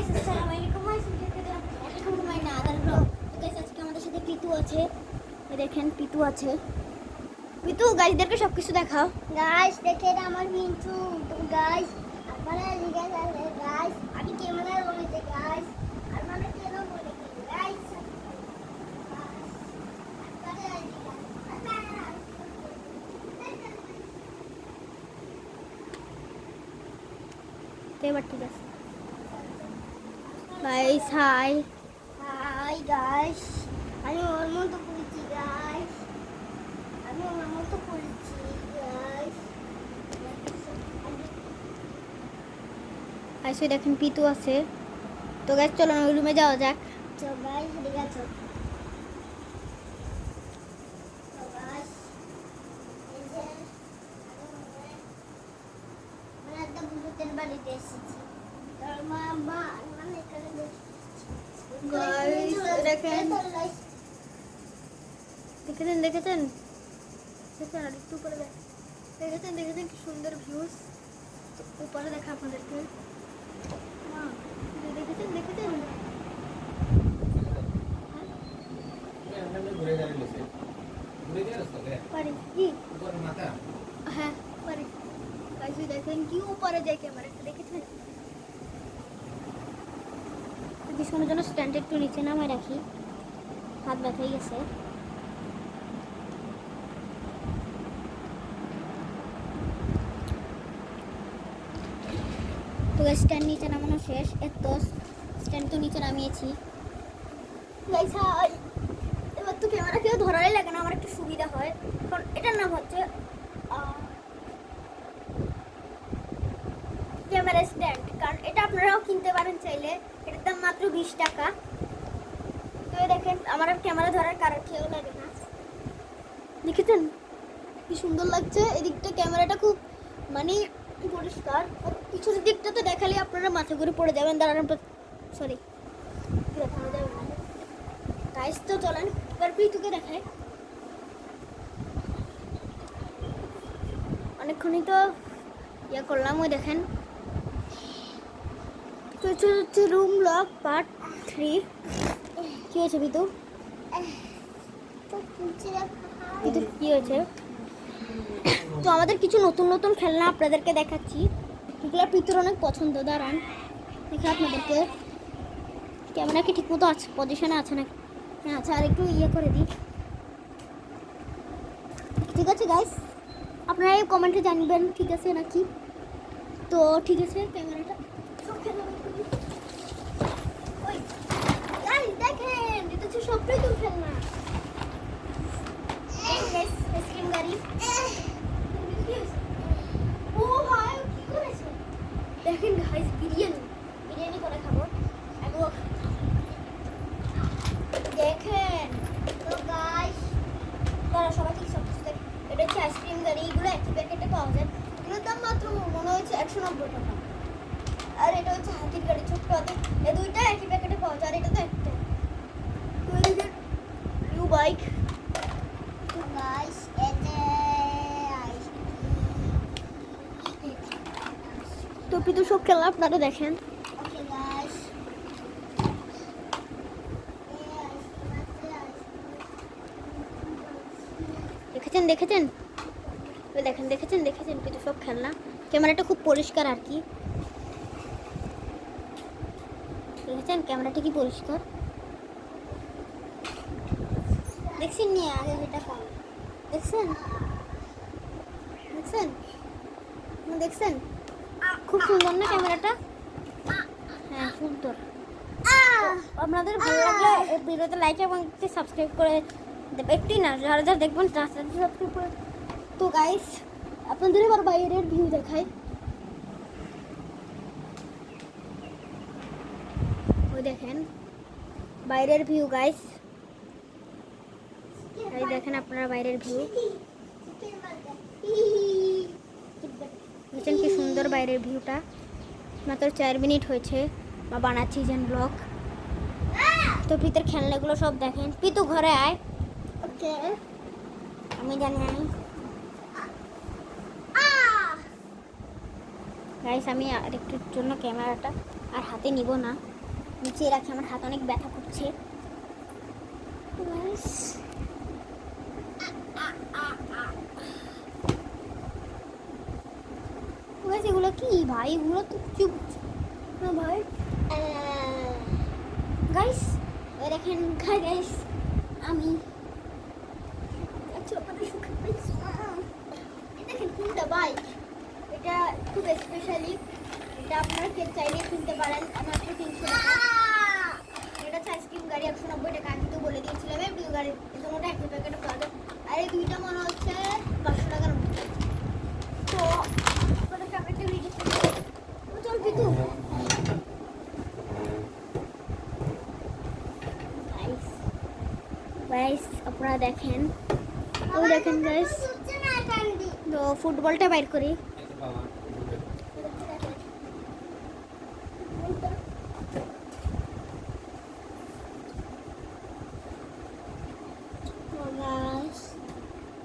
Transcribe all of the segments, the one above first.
Guys আসসালামু আলাইকুম welcome to my other blog. Guys আজকে আমাদের সাথে পিতু আছে, দেখেন পিতু আছে। পিতু গাইসদেরকে সবকিছু দেখাও। গাইস দেখেন আমার মিন্টু। তো গাইস আপনারা জিজ্ঞাসা করলে গাইস আমি ক্যামেরা বলেছি গাইস আর মানে কেন বলেছি গাইস তো এবার ঠিক আছে গাইস। হাই হাই গাইস, আমি ওর মতো করেছি গাইস, আমি ওর মতো করেছি গাইস। গাইস দেখেন পিতু আছে। তো গাইস চলো না ওই রুমে যাওয়া যাক। তো গাইস ঠিক আছে। তো গাইস এই যে আমি একটা ভূতের বাড়িতে এসেছি। তোর মা মানে এখানে গাইস দেখেন দেখেছেন দেখেছেন দেখেছেন আর একটু উপরে দেখেছেন দেখেছেন কি সুন্দর ভিউজ। উপরে দেখা আপনাদেরকে দেখেছেন দেখেছেন পারি কি হ্যাঁ পারি। গাইস দেখেন কি উপরে যায় ক্যামেরা দেখেছেন। কিছুক্ষণের জন্য স্ট্যান্ড একটু নিচে নামায় রাখি, হাত ব্যথা হয়ে গেছে। তো স্ট্যান্ড নিচে নামানো শেষ। এত স্ট্যান্ড তো নিচে নামিয়েছি। গাইস হাই, এবার তো ক্যামেরা কেউ ধরাই লাগে না, আমার একটু সুবিধা হয়। কারণ এটার নাম হচ্ছে ক্যামেরা স্ট্যান্ড। কারণ এটা আপনারাও কিনতে পারেন চাইলে, এটার দাম মাত্র 20 টাকা। তো দেখেন আমার আর ক্যামেরা ধরার কারণ কেউ লাগে না। দেখেছেন কি সুন্দর লাগছে। এদিকটা ক্যামেরাটা খুব মানে পরিষ্কার। পিছনের দিকটা তো দেখালে আপনারা মাথা ঘুরে পড়ে যাবেন। দাঁড়ান সরি দেখানো যাবে না গাইস। তো চলেন এবার পিতুকে দেখায়। অনেকক্ষণই তো ইয়ে করলাম। ওই দেখেন তো হচ্ছে রুম লক পার্ট 3। কি হয়েছে পিতু? পিতু কি হয়েছে? তো আমাদের কিছু নতুন নতুন খেলনা আপনাদেরকে দেখাচ্ছি, এগুলো পিতুর অনেক পছন্দ। দাঁড়ান দেখে আপনাদেরকে। ক্যামেরা কি ঠিক মতো আছে, পজিশনে আছে না? হ্যাঁ আচ্ছা, আর একটু ইয়ে করে দিই। ঠিক আছে গাইস, আপনারা এই কমেন্টে জানবেন ঠিক আছে নাকি। তো ঠিক আছে ক্যামেরাটা সব খেলনা ওই গাইস দেখেন এটা হচ্ছে সবটাই তো খেলনা। গাইস আইসক্রিম গাড়ি। ও ভাই কি করেছে দেখেন গাইস। বিরিয়ানি করে খাবো এখন দেখেন। তো গাইস তারা সবাই ঠিক সব কিছু দেখে। এটা হচ্ছে আইসক্রিম গাড়ি। এগুলো একই প্যাকেটে পাওয়া যায়। এগুলোর দাম মাত্র মনে হচ্ছে 190 টাকা। আর এটা হচ্ছে হাতির গাড়ি, ছোট্ট হাতি। এই দুইটা একই প্যাকেটে পাওয়া যায়, আর এটা তো একটা। তো এদিকে নিউ বাইক। তো গাইস এই যে তো পিতু সব খেলা আপনারা দেখেন। ওকে গাইস দেখেছেন দেখেছেন ওই দেখেন দেখেছেন দেখেছেন পিতু সব খেলনা। ক্যামেরাটা খুব পরিষ্কার আর কি। দেখেছেন ক্যামেরাটা কি পরিষ্কার দেখছেন। নিয়ে আগে যেটা কম দেখছেন দেখছেন দেখছেন খুব সুন্দর না ক্যামেরাটা? হ্যাঁ সুন্দর। আপনাদের ভালো লাগলে এই ভিডিওতে লাইক এবং সাবস্ক্রাইব করে দেবেন। একটু না, যারা যারা দেখবেন তারা সাবস্ক্রাইব করে। তো গাইস আপনাদের এবার বাইরের ভিউ দেখাই। ওই দেখেন বাইরের ভিউ গাইস। এই দেখেন আপনারা বাইরের ভিউ দেখেন কি সুন্দর বাইরের ভিউটা। মাত্র 4 মিনিট হয়েছে বা বানাচ্ছি যেন ব্লগ। তো পিতুর খেলনাগুলো সব দেখেন। পিতু ঘরে আয়। ওকে আমি জানি গাইস আমি আর একটুর জন্য ক্যামেরাটা আর হাতে নিব না। নিচে রাখি, আমার হাত অনেক ব্যথা করছে। ব্যাস। ব্যাস, এগুলো কি ভাই? এগুলো তো চুপ না ভাই। গাইস ওই দেখেন গাইস, আমি আচ্ছা আপনাদের সুখে পাইছি। এই দেখেন কোনটা বাইক, এটা খুব স্পেশালি, এটা আপনারা চাইলে কিনতে পারেন মাত্র 300 টাকা। এটা হচ্ছে আইসক্রিম গাড়ি, 190 টাকা। আগে তো বলে দিয়েছিলাম এই দুই গাড়ির দুটোটা একই প্যাকেটে পাওয়া যায়, আর এই দুইটা মনে হচ্ছে 500 টাকার মতো। তো আপনাদেরকে আমি একটা ভিডিও চল পিতু। গাইস আপনারা দেখেন, ওই দেখেন গাইস, তো ফুটবলটা বাইর করি।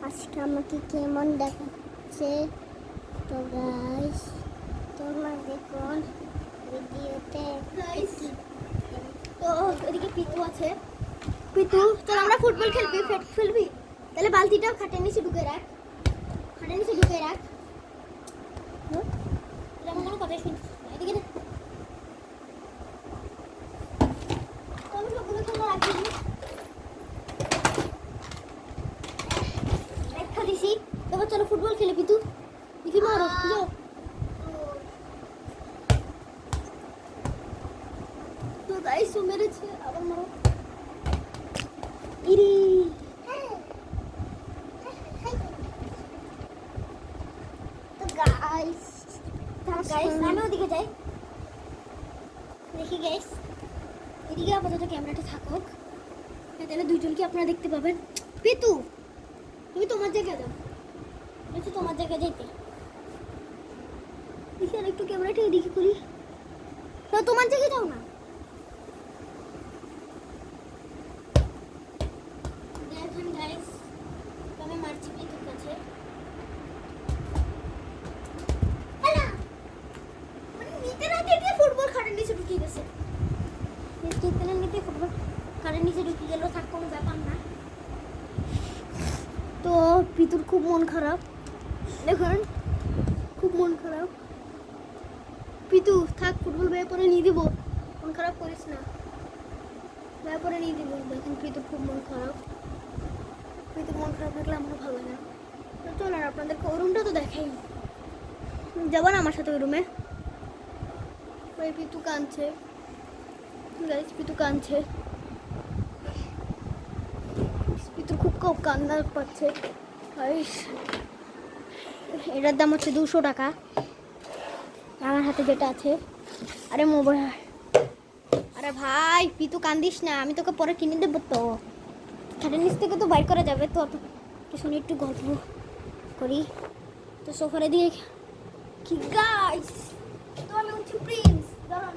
আজকে আমাকে কেমন দেখাচ্ছে তো গাইস, তোমরা দেখুন ভিডিওতে। তো ওদিকে পিতু আছে। পিতু চল আমরা ফুটবল খেলবি, খেলবি তাহলে বালতিটা খাটের নিচে ঢুকে রাখ, খাটের নিচে ঢুকে রাখ। আমার কোনো কথাই শুনছিস না, এদিকে দেখ। আমি সবগুলো তোমরা রাখি দেখা দিছি। এবার চলো ফুটবল খেলে পিতু, দেখি মারো যাও। তো গাইস ও মেরেছে, আবার মারো। ইরি তো গাইস, গাইস আমি ওদিকে যাই, দেখি গাইস এদিকে আপাতত ক্যামেরাটা থাকুক, তাহলে দুইজনকে আপনারা দেখতে পাবেন। পিতু তুমি তোমার জায়গায় যাও, বলছি তোমার জায়গায় যাইতে। দেখি আর একটু ক্যামেরাটা এদিকে করি, তো তোমার জায়গায় যাও না। দেখেন গাইস আমি মারছি পিতুর কাছে। ফুটবল খাটের নিচে ঢুকিয়ে গেছে, নিতে ফুটবল খাটের নিচে ঢুকিয়ে গেল, থাক কোনো ব্যাপার না। তো পিতুর খুব মন খারাপ, দেখুন খুব মন খারাপ। পিতু থাক, ফুটবল ব্যাগ পরে নিয়ে দিব, মন খারাপ করিস না, ব্যাগ পরে নিয়ে দিব। দেখুন পিতুর খুব মন খারাপ, পিতুর মন খারাপ থাকলে আমার ভালো লাগে না। তো চলেন আপনাদেরকে ওই রুমটা তো দেখাই, যাবো না আমার সাথে ওই রুমে। ওই পিতু কাঁদছে গাইস, পিতু কাঁদছে, পিতুর খুব কান্না পাচ্ছে গাইস। এটার দাম হচ্ছে 200 টাকা, আমার হাতে যেটা আছে। আরে মোবাইল, আরে ভাই পিতু কান্দিস না, আমি তোকে পরে কিনে দেবো। তো খাটের নিচ থেকে তো বাইর করা যাবে, তো শুনি একটু গল্প করি। তো সোফারে দিয়ে কি গাইস, তো আমি উঠি প্রিন্স, দাঁড়ান।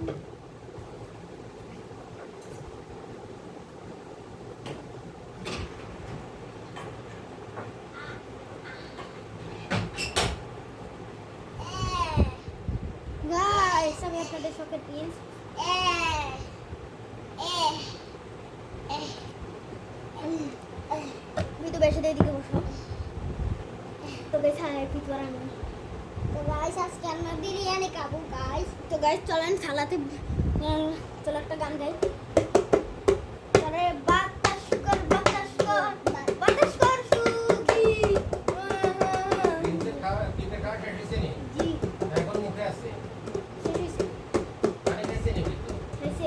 গাইস আমি আপনাদের শখের প্রিন্স। পিতু বেশি দিয়ে দিকে বসো, তো বেশি পিতু আর আমি। তো গাইস আজকে আমরা বিরিয়ানি খাবো গাইস। তো গাইস চলেন থালাতে চলো একটা গান গাই। আরে বাতাস কর বাতাস কর বাতাস কর সুখী। তিনটে খাওয়া শেষ হয়েছে নি? জি এখন মুখে আছে। শেষ হয়েছে। পানি খাইছে নি কিন্তু? হয়েছে।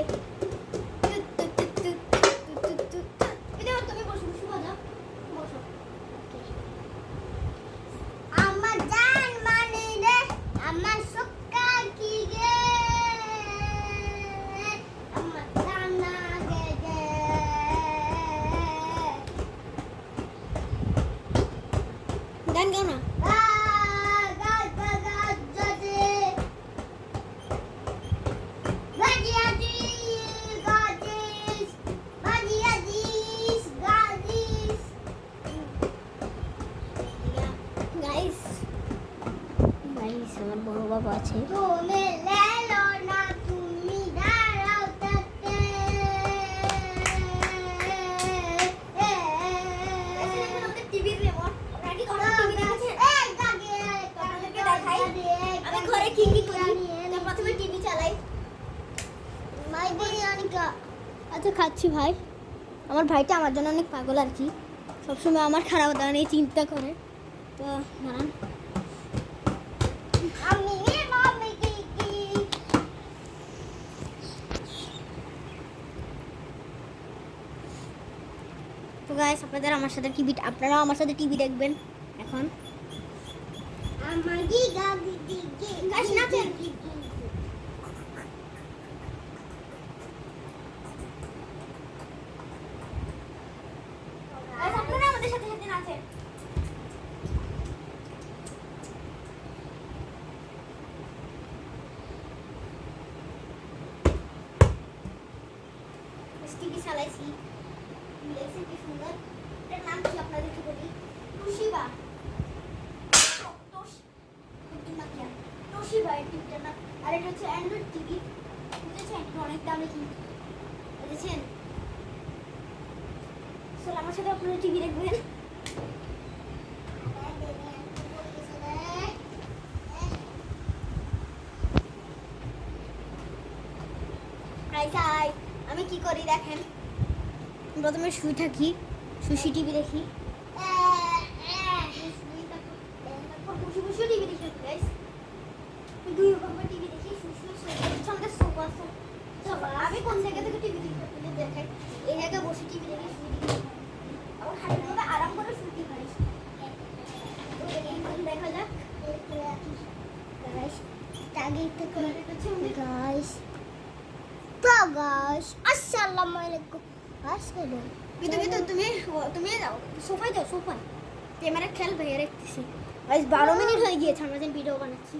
এটা তুমি বসো, বসো বাজাও, বসো। আমার জান মানে রে, আমার সুক্কা কি রে, আমার জানা আচ্ছা খাচ্ছি ভাই। আমার ভাইটা আমার জন্য অনেক পাগল আর কি, সবসময় আমার খারাপ দাওয়া নিয়ে চিন্তা করে। তো দাঁড়ান, আমি মামি কি তো গাইস আপনারাও আমার সাথে টিভি দেখবেন এখন। আমার গিগা গিগি গাইস নাচেন। গাইস আপনারা আমাদের সাথে সাথে নাচেন। টিভি চালাইছি, দেখছি কি সুন্দর। এটার নাম কি আপনাদেরকে বলি? টুশিবা। টুশিবা এই টিভিটার নাম। আর এটা হচ্ছে অ্যান্ড্রয়েড টিভি, বুঝেছেন? এটা অনেক দামে কিন্তু, বুঝেছেন? চল আমার সাথে আপনারা টিভি দেখবেন। আমি কি করি দেখেন, প্রথমে শুয়ে থাকি, সুশি টিভি দেখি, বসে বসে টিভি দেখি গাইস। দুই রকমের টিভি দেখি, সঙ্গে সোফা। আমি কোন জায়গা থেকে টিভি দেখি আপনাদের দেখাই। এই জায়গায় বসে টিভি দেখি, শুয়ে দেখি, আবার খাটের মধ্যে আরাম করে শুয়ে খাই। দেখা যাক গাইস টাগি তো গাইস। গাইস আসসালামু আলাইকুম আসসালাম কিন্তু তুমি যাও সোফায়, যাও সোফায়, ক্যামেরা খেল ভাইয়া রাখতেছি। গাইস 12 মিনিট হয়ে গিয়েছে আমরা যেন ভিডিও বানাচ্ছি।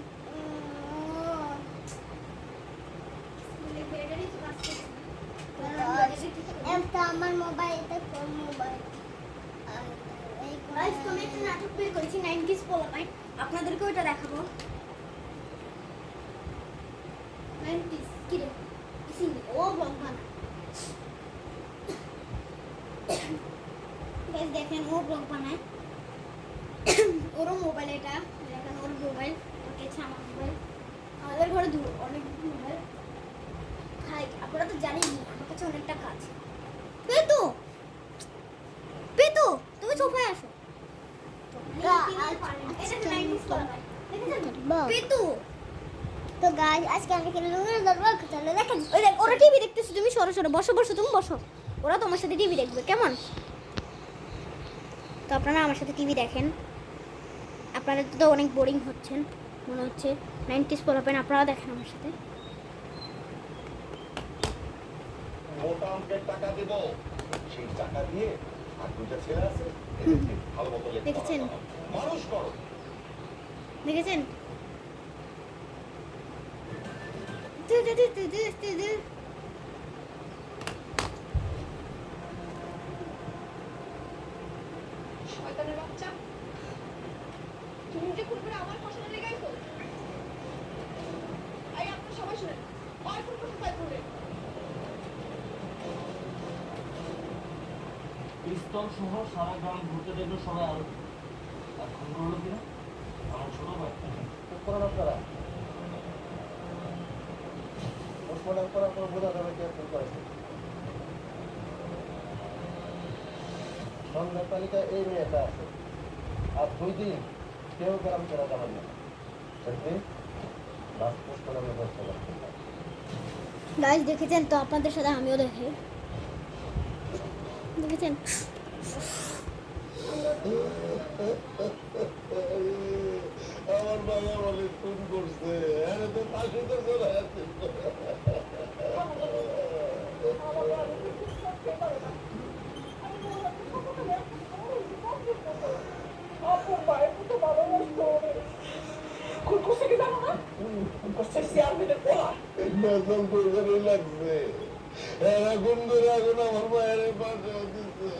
এটা আমার মোবাইল, এটা কোন মোবাইল? গাইস তুমি একটা নাটক বের করেছি 90s পোলাপাইন, আপনাদেরকে ওইটা দেখাবো। 90s কি রে কিসিং ও ব্লগ বানা। গাইস দেখেন ও ব্লগ বানায়, ওর মোবাইল এটা দেখেন, ওর মোবাইল, ওর কাছে আমার মোবাইল, আমাদের ঘরে অনেক মোবাইল। ভাই আপনারা তো জানেনই আমার কাছে অনেক টাকা আছে। পেতু পেতু তুমি সোফায় আসো। পেতু তো গাইস আজকে আমি কি লুঙ্গি ধরবো, চলো দেখা ওই দেখ ওরা টিভি দেখতেছে, তুমি সরো সরো, বসো বসো, তুমি বসো, ওরা তোমার সাথে টিভি দেখবে কেমন? তো আপনারা আমার সাথে টিভি দেখেন। আপনারা তো অনেক বোরিং হচ্ছেন মনে হচ্ছে, 90s পোলাপেন, আপনারা দেখেন আমার সাথে। মোটা অঙ্কের টাকা দেব, সেই টাকা দিয়ে আর দুইটা ছেলে আছে, এদেরকে ভালো মতো লেখা দেখেছেন? মানুষ করো। দেখেছেন? শয়তানের বাচ্চা, তুমি যে খুন করে আমার ফসলে লেগাইছো। এই আপনারা সবাই শুনেন, আর কোন কোথায় করবে? পিস্তল সহ সারা গ্রাম ঘুরতে দেখলো সবাই, আরো আর খুন করলো কিনা আমার ছোট ভাই। করেন আপনারা পোস্টমর্টম করার পর বোঝা যাবে কে ফোন করেছে। সন্ধ্যার তালিকায় এই মেয়েটা আছে, আর 2 দিন কেউ গ্রাম ছেড়ে যাবেন না। সেদিন লাস্ট পোস্টমর্টমের ব্যবস্থা করতে হবে। গাইস দেখেছেন তো, আপনাদের সাথে আমিও দেখি, দেখেছেন? আমার বাবা অনেক খুন করছে, আরে তো ফাঁসি তো চলে আসছে। আপন মায়ের মতো ভালোবাসতো। খুন করছে কি জানো না? খুন করছে চেয়ারম্যানের পোলা। বেতন করবারই লাগছে, এখন ধরে এখন আমার মায়ের পাশে দিচ্ছে,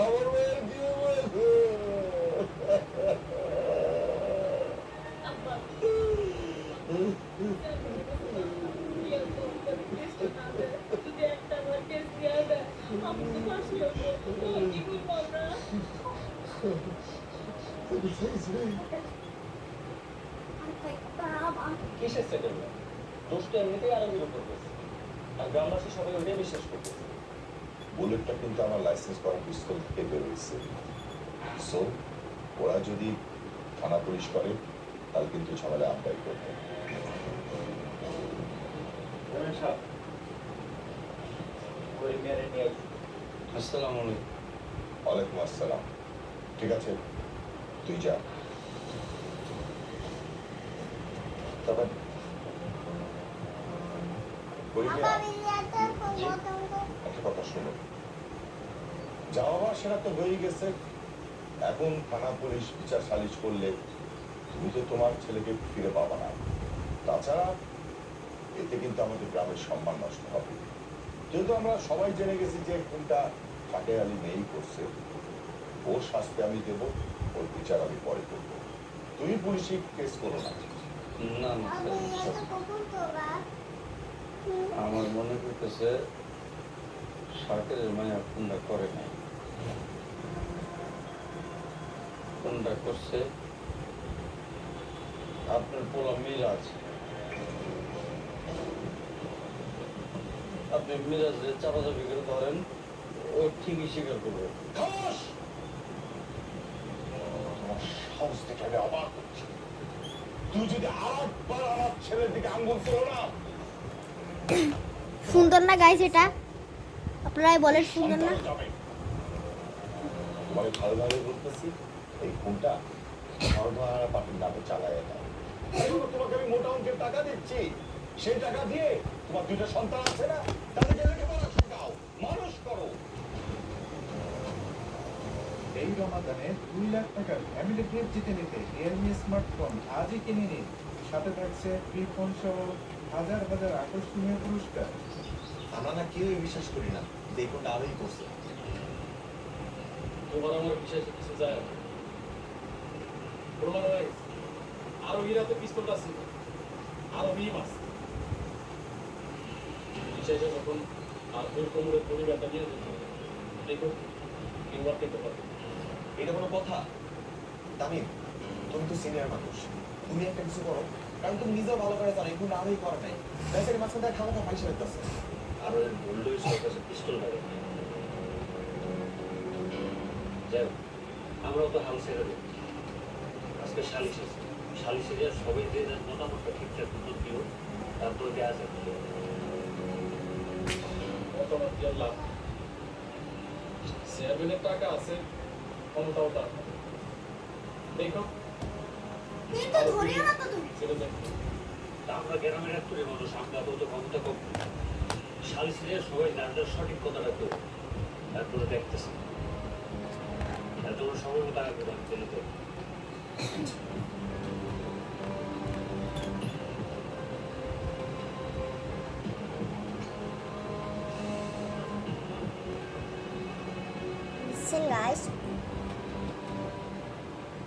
আমার মায়ের কি হয়েছে? যদি একটা আমার কেস দিয়ে দেয়, আমি তো ফাঁসি হবো। কি করবো আমরা? কিসের সেটেলমেন্ট? দোষটা এমনিতেই আরো বিরোধ করতেছে। আর গ্রামবাসী সবাই ওটাই বিশ্বাস করতেছে। বুলেটটা কিন্তু আমার লাইসেন্স করা পিস্তল থেকে বেরোয়েছে। সো ওরা যদি থানা পুলিশ করে তাহলে কিন্তু ঝামেলা আমরাই করবো। আসসালামু আলাইকুম। ওয়ালাইকুম আসসালাম। ঠিক আছে, তুই যা। তবে বাবা বিরিয়াতে একটা কথা শোনো, যাওয়া সেটা তো হয়ে গেছে। এখন থানা পুলিশ বিচার সালিশ করলে তুমি তো তোমার ছেলেকে ফিরে পাবা না। তাছাড়া এতে কিন্তু আমাদের গ্রামের সম্মান নষ্ট হবে। যেহেতু আমরা সবাই জেনে গেছি যে কোনটা ফাটে আলী নেই করছে, ওর শাস্তি আমি দেব, ওর বিচার আমি পরে করব। তুই পুলিশে কেস করো না। না না আমি স্যার, এত কখন তো বা আমার মনে করতেছে সরকারের মায়া কোনটা করে নাই, কোনটা করছে আপনার পোলা মিরাজ। আপনি মিরাজে চাপাচাপি করে ধরেন, ও ঠিকই স্বীকার করবে। খামোশ! তোমার সাহস দেখে আমি অবাক হচ্ছি। তুই যদি আরেকবার আমার ছেলের দিকে আঙ্গুল তোলো না, সুন্দর না গাইস এটা? আপনারাই বলেন সুন্দর না? সন্তানও যাবে। তোমাকে ভালোভাবে বলতেছি, এই ফোনটা সর্বহারা পার্টির নামে চালায় না। তোমাকে আমি মোটা অঙ্কের টাকা দিচ্ছি, সেই টাকা দিয়ে তোমার দুইটা সন্তান আছে না, তাদেরকে লেখাপড়া শেখাও, মানুষ করো। এই রমাদানে 2 লাখ টাকার ফ্যামিলি গিফট জিতে নিতে রিয়েলমি স্মার্টফোন আজই কিনে নিন। সাথে থাকছে ফ্রি ফোন সহ হাজার হাজার আকর্ষণীয় পুরস্কার। আমরা না কেউই বিশ্বাস করি না দেখুন আরোই করছে। তোমার আমার বিশ্বাসে কিছু যায় না। প্রমাণ হয়ে গেছে। আরো হীরাতে পিস্তলটা ছিল, আরো ভীম আছে। বিশ্বাসে যখন আর ওই কোমরের পরিবারটা নিয়ে যেতে হবে, দেখো কিংবা পেতে পারবে। এটা কোনো কথা? তামিম, তুমি তো সিনিয়র মানুষ, তুমি একটা কিছু করো, কারণ তুমি নিজেও ভালো করে জানো এগুলো আরোই করে নাই। ব্যাসের মাঝখানে খামাখা পয়সা পেতেছে। আর ওই বললেই সব কাছে পিস্তল লাগে। যাই হোক, আমরাও তো হাল ছেড়ে দিই। আজকে সালিশ আছে, সালিশে যা সবাই যে যার মতামতটা ঠিকঠাক মতো দিও, তারপরে দেওয়া যাবে। মতামত দিয়ে লাভ নেই। চেয়ারম্যানের টাকা আছে, ক্ষমতাও তার নেই। দেখো কিন্তু ধরিও না তো তুমি। ছেলে দেখো তা আমরা গ্রামের একটুরে মানুষ, আমরা তো ক্ষমতা কম। সালিশে সবাই যার যার সঠিক কথাটা করবে, তারপরে দেখতেছে। আর তোমার সবাই মতো আগে করে চলে যাবে। বুঝছেন গাইস?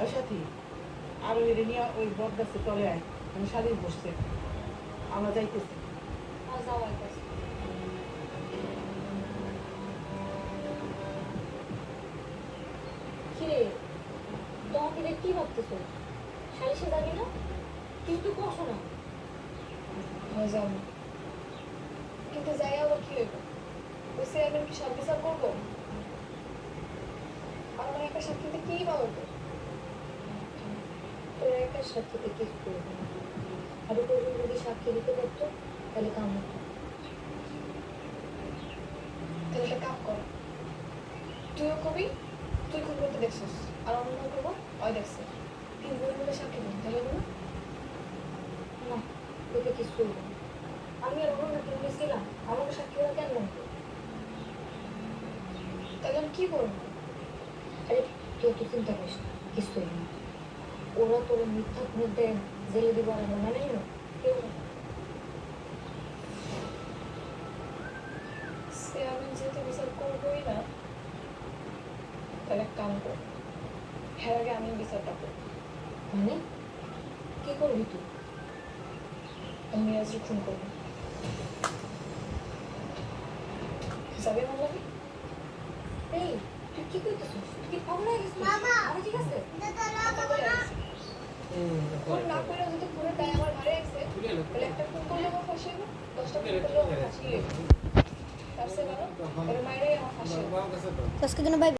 ওই সাথী আরোহীরে নিয়ে ওই বট গাছের তলে আয়, আমি সারিয়ে বসছে, আমরা যাইতেছি। কিরে তোমাকে দেখে কি ভাবতেছো? সালিশে যাবি না? কিন্তু কষো না। হ্যাঁ যাবো, কিন্তু যাই আবার কি হইব? ওই চেয়ারম্যান কি সব বিচার করবো? আর আমার একা সাক্ষীতে কি বা হইব? তোর একা সাক্ষীতে কিছু করবে না। আরো করবি যদি সাক্ষী দিতে পারতো তাহলে কাম হতো। তাহলে একটা কাম কর, তুইও কবি, তুই খুন করতে দেখছিস, আর অন্য করবো ওই দেখছে, তিন বোন মিলে সাক্ষী দিন, তাহলে বলো? না, তোকে কিছু করবো না। আমি আর অন্য তুমি ছিলাম, আমাকে সাক্ষী দেওয়া কেন লাগবে? তাহলে আমি কি করবো? আরে তুই তো চিন্তা করিস না, কিছু হইব না। ওরা তোর মিথ্যা মধ্যে জেলে দিব আর আমরা মানে না কেউ না। চেয়ারম্যান যেহেতু বিচার করবোই না, তাহলে এক কাম কর, হ্যাঁ আগে আমি বিচারটা করবো। মানে কি করবি তুই? আমি মিরাজকে খুন করবো। যাবে মামলাকে? এই তুই কি করতেছিস? তুই কি পাগল হয়ে গেছিস? বাবা! আরে ঠিক আছে দাদা না বাবা না। হুম, খুন না করে যদি পুরো গায়ে আমার মারে গেছে, তুলে তাহলে একটা ফোন করলে আমার ফাঁসি হবে 10টা ফোন করলে আমার ফাঁসি হবে তার চেয়ে ভালো ওর মায়েরাই আমার ফাঁসি হবে আজকের জন্য বাই।